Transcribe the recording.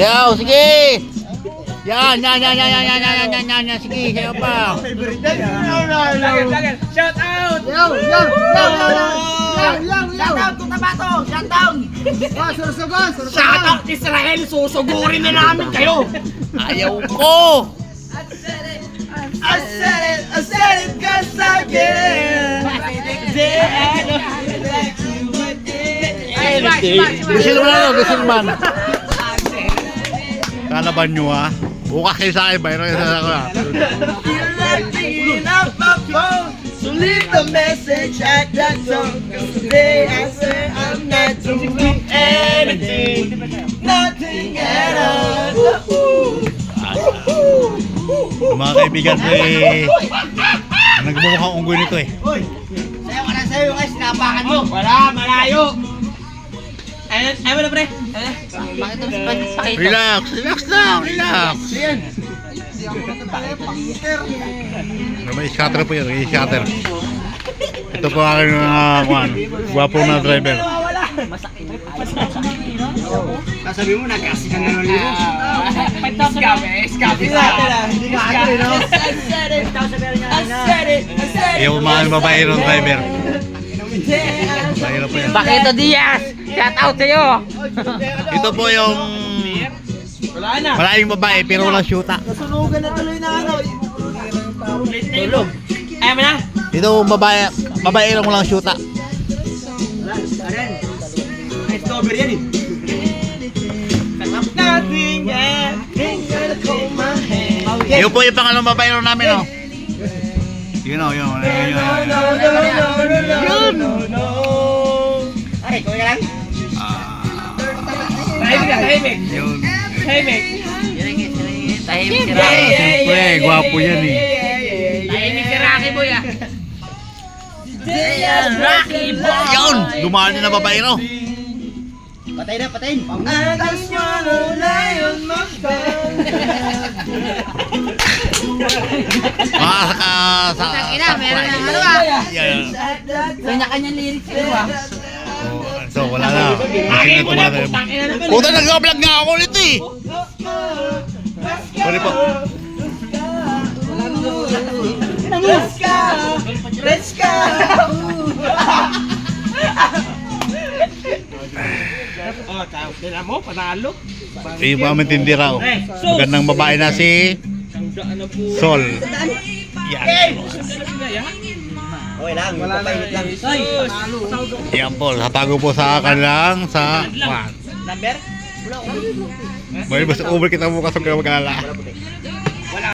Yaw, sige! Yan. Sige, sayo pa. Shout out! Shout out to Tabato! Shout down! Shout out Israel! Susugurin na namin kayo! Ayaw ko! I said it cause I can! Gusto naman. Kalaban nyo ha. Bukas kayo sa akin, bayro kayo sa akin. You're not picking up my phone, so leave the message at that tone. Cause today I say I'm not doing anything, nothing at all. Mga kaibigan, nagmumukhang unggoy nito eh. Sayo ka na sa'yo guys, sinapakan mo. Wala, malayo. Ay mo na pre. Relax lang. May scatter po yun, may scatter. Ito po aking guwapo na driver. Sabi mo, nag-kasi ka na ng libo. Scam lang. Hindi ka ano, no? Yung mga babae ng driver. Mahirap po yan. Bakito Diaz! Shout out sa'yo! Ito po yung maraming babae pero walang syuta. Nasunugan na tuloy na ano. Tulog! Ayaw mo na? Ito babae lang walang syuta. Nice cover yan eh. Nothing yet, ain't gonna hold my hand. Yun po yung pangalong babae namin, oh. Yun. Ay, kuya ka lang? Tahimik! Yun. Tahimik si Siyempre, gwapo yan eh. Tahimik si Rocky Boy ah! Rocky Boy! Yun! Dumaan din na babae, no? Patayin. I just wanna lie on my bed. Ina, meron ng ano ah! Yan. Kanya-kanyang lyrics ito ah! So, wala na. Kasi na tumatay. Puta, nag-vlog nga ako ulit eh. Sorry po. Let's go! Oh, tingnan mo, panalo. Hindi mo kami tindira, oh. Magandang babae na si Sol. Yan. Okay lang, papainit lang. Yan po, hatago po sa kanilang sa Number? May basta over kita bukas huwag ka mag-alala.